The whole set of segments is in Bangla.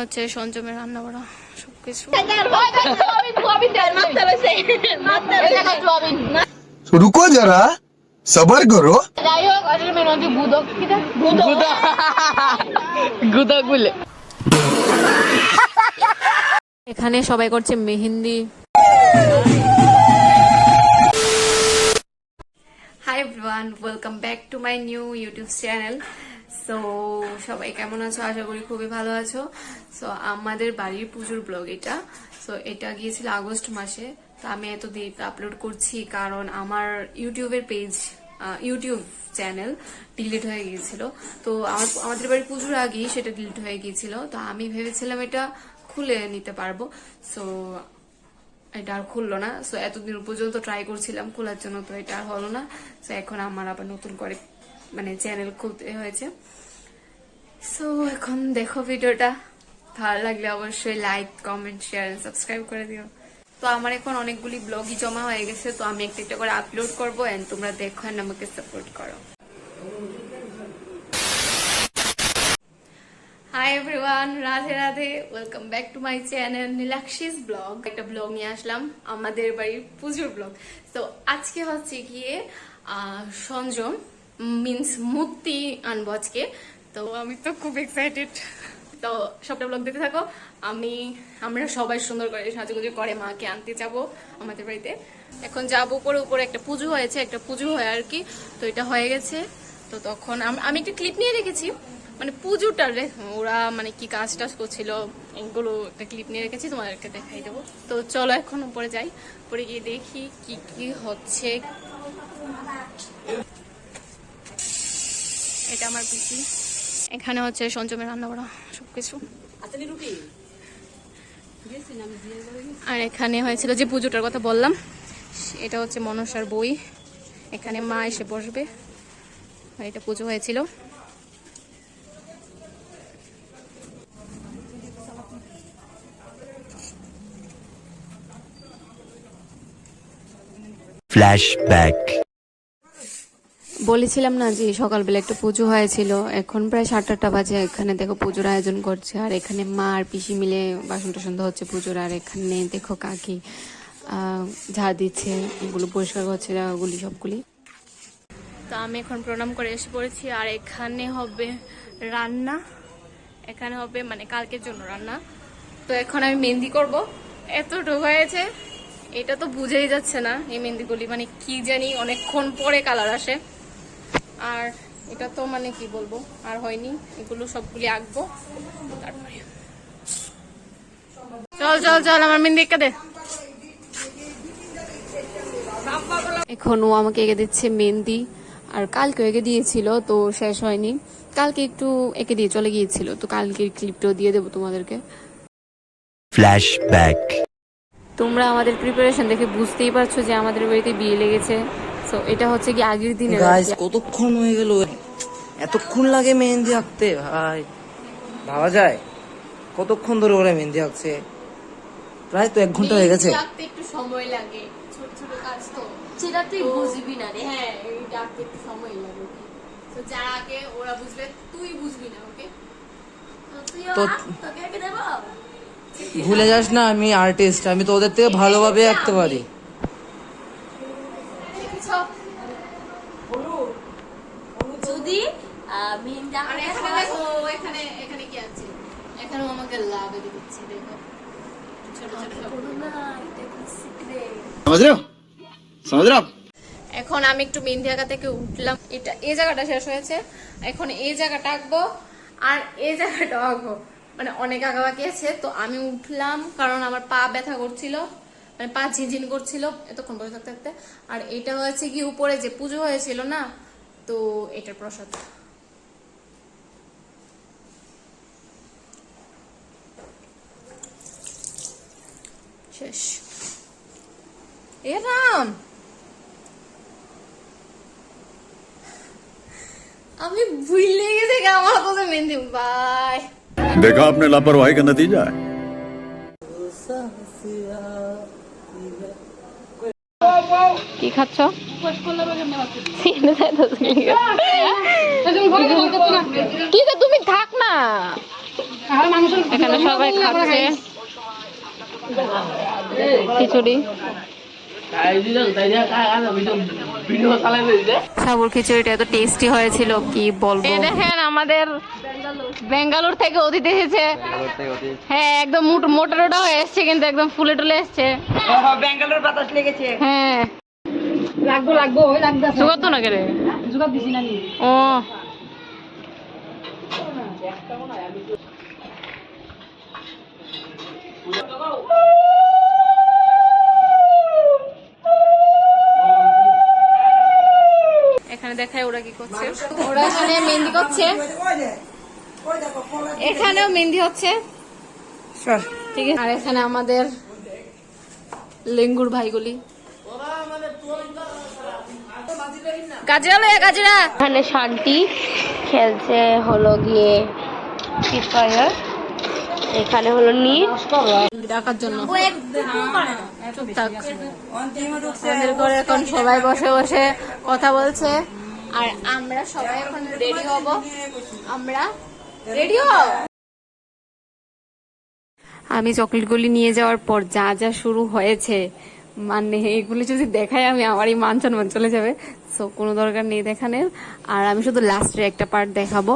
হচ্ছে সঞ্জমের রান্না করা সবকিছু। रुको जरा सबर करो। এখানে সবাই করছে mehendi. Hi everyone, welcome back to my new YouTube channel. So সবাই কেমন আছো? আশা করি খুবই ভালো আছো। সো আমাদের বাড়ির পুজোর ব্লগ এটা। সো এটা গিয়েছিল আগস্ট মাসে। তো আমি এত দেরিতে আপলোড করছি কারণ আমার ইউটিউবের পেজ, ইউটিউব চ্যানেল ডিলিট হয়ে গিয়েছিল। তো আমাদের বাড়ির পুজোর আগেই সেটা ডিলিট হয়ে গিয়েছিল। তো আমি ভেবেছিলাম এটা খুলে নিতে পারবো। সো এটা আর খুললো না। সো এতদিন পর্যন্ত ট্রাই করছিলাম খোলার জন্য, তো এটা আর হলো না। সো এখন আমার আবার নতুন করে চ্যানেল খুলতে হয়েছে। সো এখন দেখো ভিডিওটা, ভালো লাগলে অবশ্যই like, comment, share and subscribe করে দিও। তো আমার এখন অনেকগুলি ব্লগই জমা হয়ে গেছে, তো আমি একটা একটা করে আপলোড করবো এন্ড তোমরা দেখো এন্ড আমাকে সাপোর্ট করো। Hi everyone, Radhe Radhe, welcome back to my channel Nilakshi's vlog. একটা ব্লগ নিয়ে আসলাম, আমাদের বাড়ির পুজোর ব্লগ। তো আজকে হচ্ছে গিয়ে সঞ্জম মিন্স মূর্তি আনবো আজকে। তো আমি তো খুব এক্সাইটেড। তো সবটা ব্লগ দেখতে থাকো। আমরা সবাই সুন্দর করে সাজুগুজু করে মাকে আনতে যাব আমাদের বাড়িতে। এখন যাবো উপরে উপরে, একটা পুজো হয়েছে, একটা পুজো হয় আর কি। তো এটা হয়ে গেছে। তো তখন আমি একটা ক্লিপ নিয়ে রেখেছি, পুজোটা ওরা কি কাজ টাজ করছিল, এগুলো একটা ক্লিপ নিয়ে রেখেছি, তোমাদেরকে দেখাই দেবো। তো চলো এখন উপরে যাই, উপরে গিয়ে দেখি কি কি হচ্ছে। এটা আমার পিসি, এখানে হচ্ছে সঞ্জমের রান্না করা সবকিছু। আর এখানে হয়েছিল যে পুজোটার কথা বললাম, এটা হচ্ছে মনসার বই। এখানে মা এসে বসবে, আর এটা পুজো হয়েছিল। ফ্ল্যাশব্যাক। বলেছিলাম না যে সকালবেলা একটা পুজো হয়েছিল, এখন প্রায় 7:30 বাজে। এখানে দেখো পুজোর আয়োজন করছে, আর এখানে মা আর পিসি মিলে বাসন টাসন হচ্ছে পুজোর। আর এখানে দেখো কাকি ঝাড় দিচ্ছে, এগুলো পরিষ্কার করছে জায়গাগুলি সবগুলি। তো আমি এখন প্রণাম করে এসে পড়েছি। আর এখানে হবে রান্না, এখানে হবে কালকের জন্য রান্না। তো এখন আমি মেহেন্দি করব, এতটুকু হয়েছে। এটা তো বুঝেই যাচ্ছে না এই মেহেন্দিগুলি কি জানি অনেকক্ষণ পরে কালার আসে। আর এটা তো কি বলবো, আর হয়নি, এগুলো সবগুলি আঁকবো তারপরে। চল চল চল, আমার মেহেন্দি এঁকে দে। এখন ও আমাকে এঁকে দিচ্ছে মেহেন্দি, আর কালকে এঁকে দিয়েছিল, তো শেষ হয়নি। কালকে একটু এঁকে দিয়ে চলে গিয়েছিল, তো কালকের ক্লিপটাও দিয়ে দেবো তোমাদেরকে। ফ্ল্যাশব্যাক। তোমরা আমাদের প্রিপারেশন দেখে বুঝতেই পারছো যে আমাদের বাড়িতে বিয়ে লেগেছে। সো এটা হচ্ছে কি আগের দিনে। গাইস কতক্ষণ হয়ে গেল, এতক্ষণ লাগে মেহেন্দি আঁকতে? ভাই ভাবা যায় কতক্ষণ ধরে ওরা মেহেন্দি আঁকছে? প্রায় তো 1 ঘন্টা হয়ে গেছে। আঁকতে একটু সময় লাগে, ছোট ছোট কাজ তো সেটা তুই বুঝবি না রে। হ্যাঁ, এটা আঁকতে একটু সময় লাগে। তো যারা আগে ওরা বুঝবে, তুই বুঝবি না। ওকে, তো ভুলে যাস না আমি আর্টিস্ট, আমি তো ওদের থেকে ভালোভাবে আঁকতে পারি। যদি এখানে কি আছে, এখানেও আমাকে লাভ দিচ্ছে। দেখো ছোট ছোট समझ रहे हो? এখন আমি একটু মেহেন্দি আঁকা থেকে উঠলাম। এটা এই জায়গাটা শেষ হয়েছে, এখন এই জায়গাটা আঁকবো আর এই জায়গাটা আঁকবো। অনেক আঁকা বাকি আছে। তো আমি উঠলাম কারণ আমার পা ব্যথা করছিল, পা ঝিনঝিন করছিল এতক্ষণ বসে থাকতে থাকতে। আর এটা হয়েছে কি উপরে যে পুজো হয়েছিল না, তো এটার প্রসাদ। শেষ। এরাম আমি ভুলে গেছি আমার কথা মেহেন্দি। বাই। देखा आपने लापरवाही का नतीजा है। কি খাচ্ছ? কি তো তুমি থাক না, এখানে সবাই খাচ্ছে খিচুড়ি। সাবুর খিচুড়িটা এত টেস্টি হয়েছিল কি বলবো। দেখেন আমাদের বেঙ্গালুর থেকে অতিথি এসেছে। হ্যাঁ একদম মোটা টোটা হয়ে এসছে, কিন্তু একদম ফুলে টুলে এসছে। বেঙ্গালুর বাতাস লেগেছে। হ্যাঁ লাগবো ওই লাগবে জোগাড় তো না করে জোগাড় দিছি না নি। ও এখানে দেখায় ওরা কি করছে। ওরা এখানে মেহেন্দি করছে, এখানেও মেহেন্দি হচ্ছে, ঠিক আছে। আর এখানে আমাদের লেঙ্গুর ভাইগুলি গাজরা। এখানে শান্তি খেলছে হলো গিয়ে ফ্রি ফায়ার, এখানে হলো নীল ডাকার জন্য। চুপ থাক। আমাদের ঘরে এখন সবাই বসে বসে কথা বলছে, আর আমরা সবাই এখন রেডি হব। আমরা রেডি হব। আমি চকলেটগুলি নিয়ে যাওয়ার পর যা যা শুরু হয়েছে, মানে এগুলি যদি দেখাই আমি আমারই মান সম্মান চলে যাবে। সো কোনো দরকার নেই দেখানোর। আর আমি শুধু লাস্টের একটা পার্ট দেখাবো,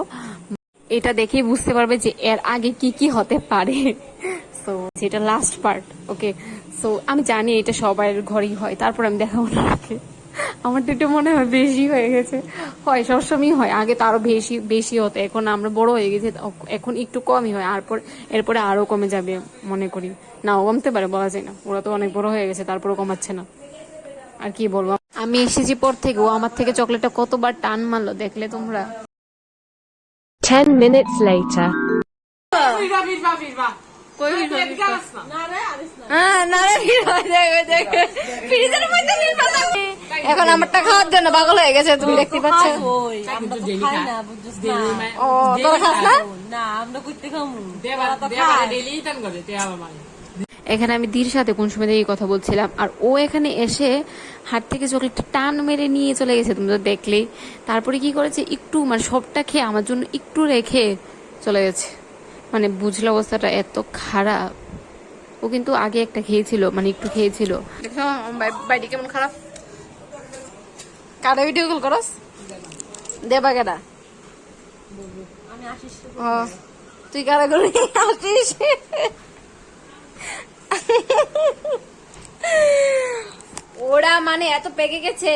এটা দেখেই বুঝতে পারবে যে এর আগে কি কি হতে পারে। সো যেটা লাস্ট পার্ট, ওকে। সো আমি জানি এটা সবার ঘরেই হয়, তারপর আমি দেখাবো না। আমার তো এটা মনে হয় বেশি হয়ে গেছে, হয় সবসময় হয়। আগে তো আরো বেশি হতো, এখন আমরা বড় হয়ে গেছি, এখন একটু কমই হয়। এরপরে আরো কমে যাবে মনে করি, নাও কমতে পারে, বলা যায় না। ওরা তো অনেক বড় হয়ে গেছে, তারপরও কমাচ্ছে না। আর কি বলবো, আমি এসেছি পর থেকে ও আমার থেকে চকলেটটা কতবার টান মারলো দেখলে তোমরা। 10 minutes later. এখন আমারটা খাওয়ার জন্য পাগল হয়ে গেছে, তুমি দেখতে পাচ্ছ। এখানে আমি দির সাথে কোন সময় এই কথা বলছিলাম, আর ও এখানে এসে হাত থেকে চকলেটটা টান মেরে নিয়ে চলে গেছে, তুমি তো দেখলেই। তারপরে কি করেছে, একটু মানে সবটা খেয়ে আমার জন্য একটু রেখে চলে গেছে। মানে বুঝলে অবস্থাটা এত খারাপ। ও কিন্তু আগে একটা খেয়েছিল, মানে একটু খেয়েছিল। দেখো বাইরে কেমন খারাপ। কারা ভিডিও কল করস দেবা কেডা? তুই কারা করবি আসিস? ওরা মানে এত পেকে গেছে,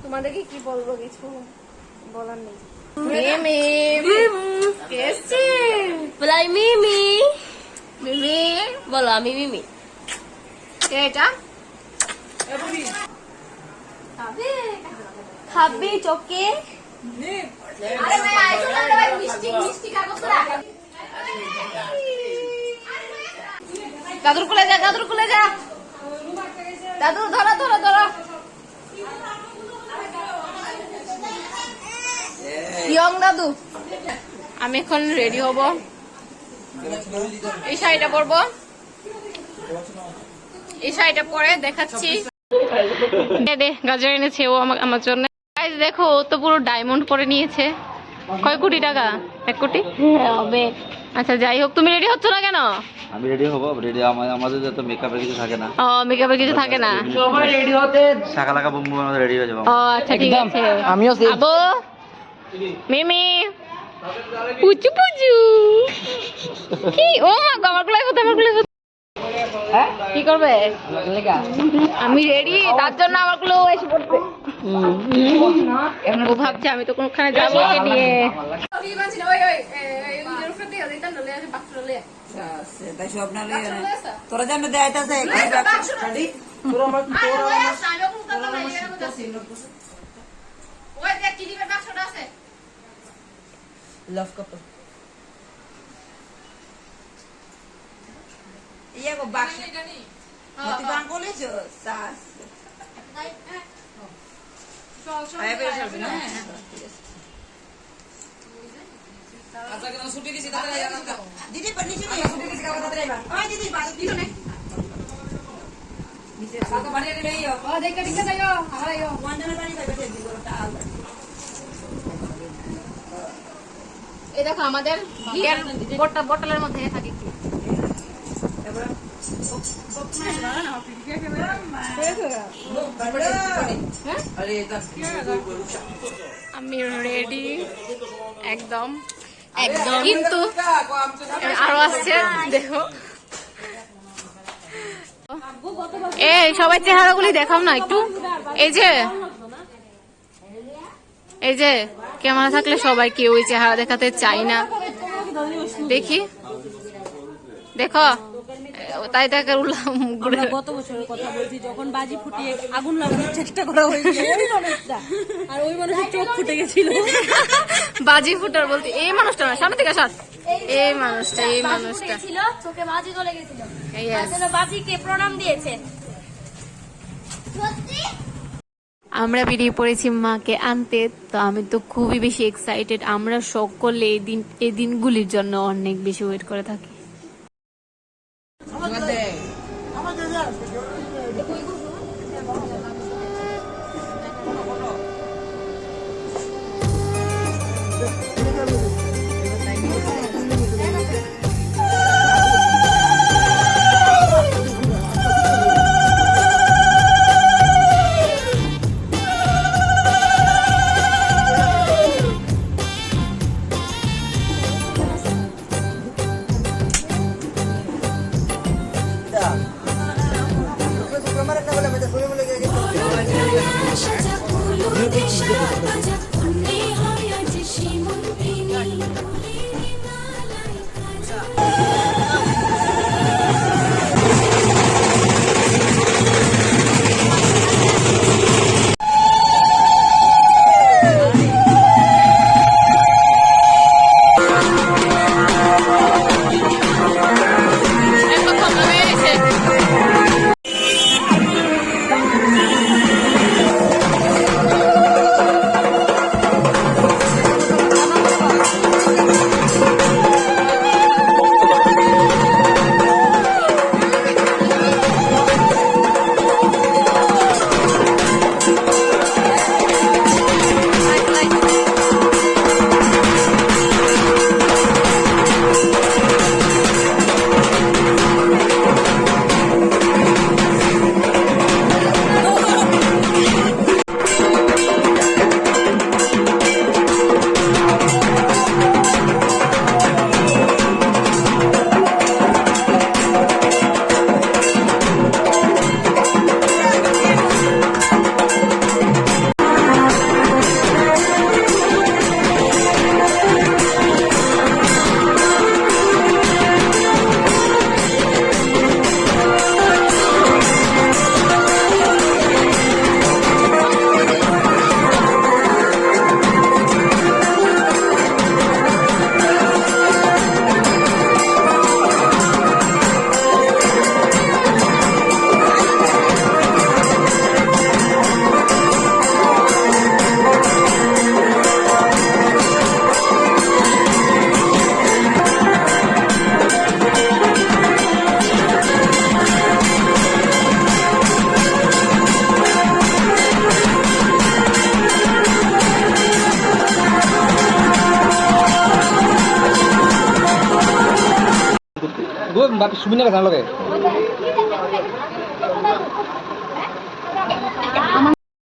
তোমাদেরকে কি বলবো, কিছু বলার নেই। বলো আমি মিমি। এটা খাবি চোখে দাদুর কোলে যা, দাদুর কোলে যা, দাদু ধরো ধরো ধরো। ইয়ং দাদু। আমি এখন রেডি হব, এই শাড়িটা পরবো, এই শাড়িটা পরে দেখাচ্ছি। গাজর এনেছে ও আমার জন্য। দেখো ও তো পুরো ডায়মন্ড পরে নিয়েছে। কয় কোটি টাকা? 1 কোটি হবে। আচ্ছা যাই হোক, তুমি রেডি হচ্ছ না কেন? আমি রেডি হবো, রেডি আমাদের তো মেকআপের কিছু থাকে না। ও মেকআপের কিছু থাকে না, সবাই রেডি হতে শাকালাকা বুম বুমের মধ্যে রেডি হয়ে যাবো। ও আচ্ছা ঠিক আছে। আমিও সেই আবু মিমি পুচু পুচু কি ও মা গো, আমার গুলাই হতো, আমার গুলাই হতো। কি করবে? আমি রেডি, তার জন্য আমার গুলো এসে পড়তে। ও ভাবছে আমি তো কোনখানে যাবো ওকে নিয়ে। তোরা যেন দেখাইতেছে লাভ কাপড় ইয়া গো বাক্স মতি বাঙ্গলে যে সাস আয় বের হবে না। আচ্ছা কেন ছুটি দিছি তাড়াতাড়ি আসো দিদি পানি ছুটি দিছি কাবা তাড়াতাড়ি আইবা ওই দিদি বাড়ি দিছো না এই দেখো আমাদের বোতলের মধ্যে থাকে কি আমি রেডি একদম একদম, কিন্তু আরো আসছে দেখো। এই সবাই চেহারাগুলি দেখাও না একটু। এই যে ক্যামেরা থাকলে সবাই কেউ ওই চেহারা দেখাতে চাই না। দেখি দেখো, তাই তাকে গত বছরের কথা বলছি, যখন বাজি ফুটিয়ে আগুন লাগানোর চেষ্টা করা হয়েছিল ওই মানুষটা, আর ওই মানুষের চোখ ফুটে গেছিল। বাজি ফুটার বলতে এই মানুষটা না, সামনে থেকে সর। এই মানুষটা ছিল চোখে বাজি চলে গেছিল, Yes. আসলে বাজিকে প্রণাম দিয়েছে। আমরা বেরিয়ে পড়েছি মাকে আনতে। তো আমি তো খুবই বেশি এক্সাইটেড। আমরা সকলে এই দিনগুলির জন্য অনেক বেশি ওয়েট করে থাকি।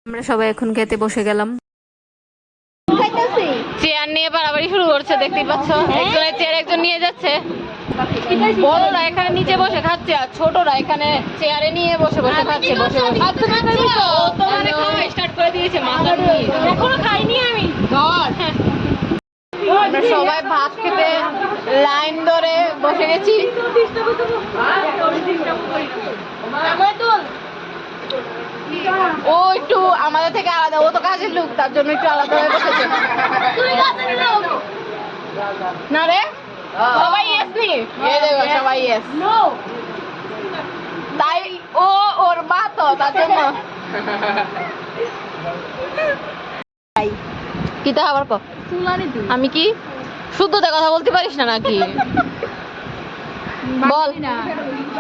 আমরা সবাই এখন খেতে বসে গেলাম। চেয়ার নিয়ে বাড়াবাড়ি শুরু করছে, দেখতেই পাচ্ছ। একজনের চেয়ার একজন নিয়ে যাচ্ছে। বড়রা এখানে নিচে বসে খাচ্ছে, আর ছোটরা এখানে চেয়ারে নিয়ে বসে বসে খাচ্ছে। বসে বসে স্টার্ট করে দিয়েছে মাথা নিয়ে। এখনো খাইনি আমি। আমরা সবাই ভাত খেতে লাইন ধরে বসে গেছি। ও একটু আমাদের থেকে আলাদা, ও তো কাজের লোক, তার জন্য একটু আলাদা হয়ে বসেছে। না রে, সবাই ইয়েস নি, সবাই ইয়েস। তাই ও ওর মা তো, তার জন্য। কি তা আবার আমি কি শুদ্ধতে কথা বলতে পারিস না নাকি? বল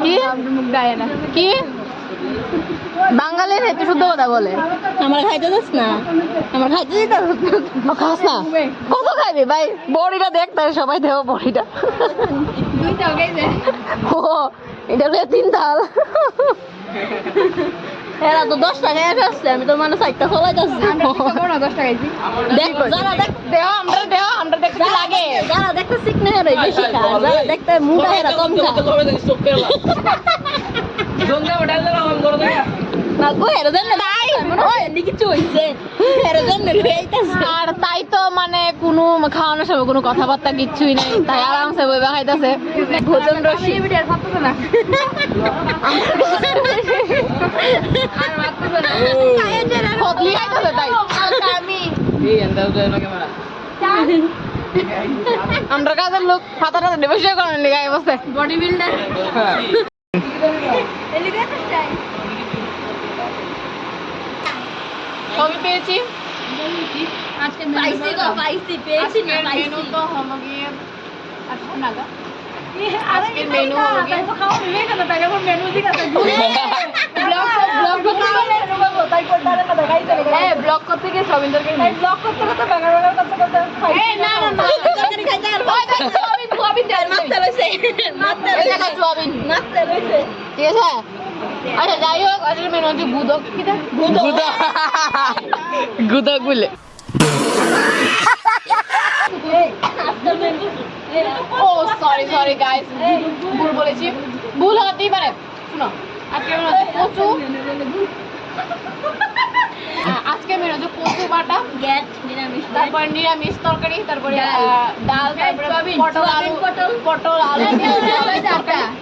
কি কি বাঙালির একটু শুদ্ধ কথা বলে। আমার খাইতে দিস না, আমার খাইতে দিতে খাস না কত খাইবি ভাই? বড়িটা দেখ, তাই সবাই দেব বড়িটা। ও এটা হলো 3 তাল। এরা তো 10 টাকা আসছে, আমি তো মানে 4টা চলাই যাচ্ছি। 10 টাকা দিছি। দেখ যারা দেখ দেহ আমরা দেখতে লাগে। যারা দেখতে শিখনে হেরে বেশি খায়, যারা দেখতে মুটা হেরা কম খায়। না গো হেরে দেন না ভাই, মনে হয় এদিকে চইছে হেরে দেন না এইতাছে। আর তাই তো মানে কোনো খাওয়ানোর সময় কোনো কথাবার্তা কিচ্ছুই নেই, তাই আরামসে বই খাইতেছে। ভোজন রসি আর ভাবতেছে না, খতলি খাইতেছে তাই। আমরা কাজের লোক ফাতাটা বসে করেন লিগাই বসে বডি বিল্ডার। সবই পেয়েছি আজকে পাইছি গো, পাইছি পেয়েছি না পাইছি। মেনু তো হলো গিয়ে 8 টাকা। আজকের মেনু হলো গিয়ে ব্লগ করতে গিয়ে সবিন্দরকে ব্লগ করতে করতে না না না তরকারি খাইতে আর সোয়াবিন মারতে লইছে, মারতে লইছে, মারতে লইছে। ঠিক আছে। আচ্ছা যাই হোক, আজকের মেনু হচ্ছে গুদক। কি দেখ গুদক বলে। ও সরি সরি গাইস, ভুল বলেছি, ভুল হতেই পারে। শুনো, আজকে মেনু হচ্ছে কচু। আজকে মেনু হচ্ছে কচু বাটা, গ্যাট নিরামিষ, তারপর নিরামিষ তরকারি, তারপরে ডাল, তারপরে পটল আলু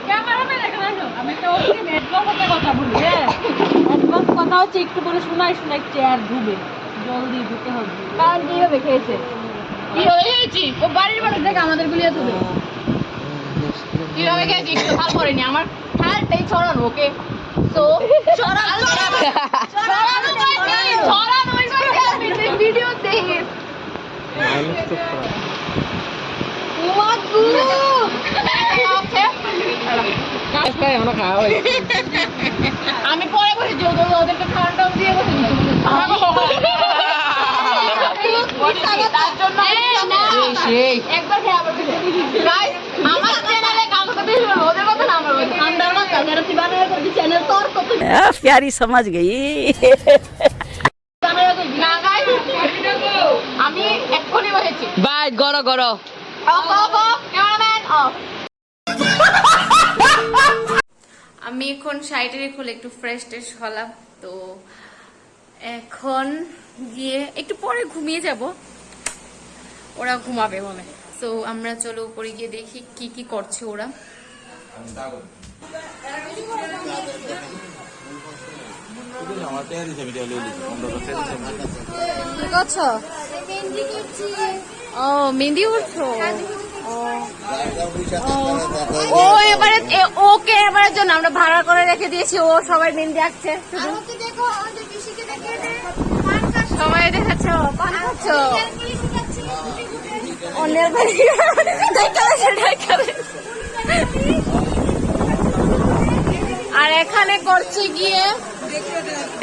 ক্যামেরাম্যান এখানে আসো। আমি তো ওই নেটওয়ার্কের কথা বলি। হ্যাঁ, অ্যাডভান্স কথা হচ্ছে একটু করে শোনাই চেয়ার ধুবে, জলদি ধুতে হবে। কারণ কিভাবে খেয়েছে, কিভাবে খেয়েছি, ও বাড়ির মানুষ দেখে আমাদের গুলিয়ে তুলে কিভাবে খেয়েছি একটু ভালো করিনি, আমার হালটাই ছড়ানো। ওকে তো ছড়ানো ভিডিও দেখিস আমি পরে বসেছি, ওদেরকে খাওয়াটা দিয়ে বসেছি তার জন্য একবার খেয়ে আবার গাইস আমার চ্যানেলে কাজ করতে ওদের কথা না আমার কথা। अंदर मत अगर तिबाने को चैनल तौर को तो प्यारी समझ गई। না গাইস আমি এক্ষুনি বসেছি। बाय गरो गरो ক্যামেরাম্যান অফ। আমি এখন শাড়িটারি খুলে একটু ফ্রেশ ট্রেশ হলাম, তো এখন গিয়ে একটু পরে ঘুমিয়ে যাব, ওরা ঘুমাবে বলে। তো আমরা চলো উপরে গিয়ে দেখি কি কি করছে ওরা। কি করছো? ও মেহেন্দি উঠছো। ও এবারে ওকে এবারের জন্য আমরা ভাড়া করে রেখে দিয়েছি, ও সবাই মেহেন্দি আঁকছে। সবাই দেখাচ্ছ, পান খাচ্ছ, অন্যের বাড়ি আর এখানে করছে গিয়ে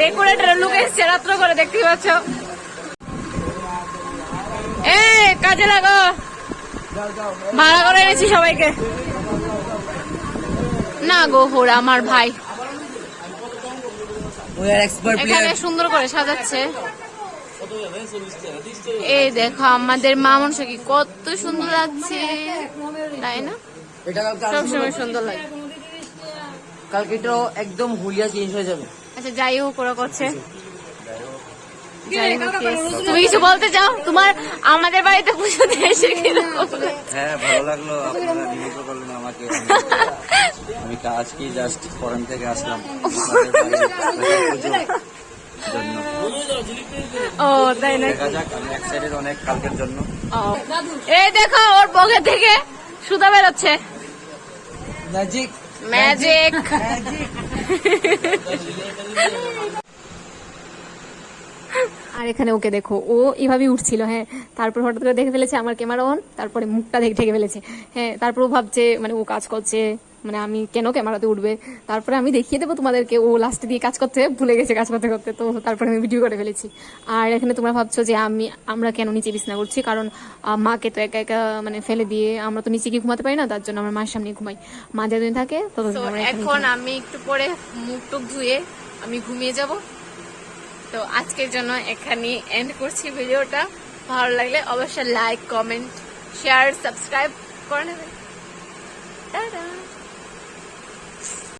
ডেকোরেটর লুক এসছে রাত্র করে, দেখতে পাচ্ছ। এ কাজে লাগো, ভাড়া করে এনেছি সবাইকে। না গো হোরা আমার ভাই এখানে সুন্দর করে সাজাচ্ছে। এই দেখো আমাদের মা মনসা কি কত সুন্দর লাগছে, তাই না? সবসময় সুন্দর লাগে। কালকে তো একদম হুলিয়া চেঞ্জ হয়ে যাবে। আচ্ছা যাই হোক, ওরা করছে। তুমি কিছু বলতে চাও? তোমার আমাদের বাড়িতে পুজোতে এসে হ্যাঁ ভালো লাগলো, আপনারা নিমন্ত্রণ করলেন আমাকে। আমি আজকে জাস্ট ফরেন থেকে আসলাম ও তাই না? দেখা যাক, আমি এক্সাইটেড অনেক কালকের জন্য। এই দেখো ওর পকেট থেকে সুতা বেরোচ্ছে, ম্যাজিক ম্যাজিক। আর এখানে ওকে দেখো, ও এভাবেই উঠছিল। হ্যাঁ, তারপর হঠাৎ করে দেখে ফেলেছে আমার ক্যামেরা অন, তারপরে মুখটা ঢেকে ফেলেছে। হ্যাঁ, তারপর ও ভাবছে মানে ও কাজ করছে, মানে আমি কেন ক্যামেরাতে উঠবে, তারপরে আমি দেখিয়ে দেবো তোমাদেরকে। ও লাস্টে দিয়ে কাজ করতে ভুলে গেছে কাজ করতে করতে, তো তারপরে আমি ভিডিও করে ফেলেছি। আর এখানে তোমরা ভাবছো যে আমরা কেন নিচে বিছনা করছি, কারণ মাকে তো একা একা মানে ফেলে দিয়ে আমরা তো নিচে গিয়ে ঘুমাতে পারি না, তার জন্য আমরা মায়ের সামনে ঘুমাই। মা যেদিন থাকে এখন আমি একটু পরে মুখ টুক ধুয়ে আমি ঘুমিয়ে যাব। তো আজকের জন্য এখানে এন্ড করছি ভিডিওটা। ভালো লাগলে অবশ্যই লাইক, কমেন্ট, শেয়ার, সাবস্ক্রাইব করে নেবেন। টাটা।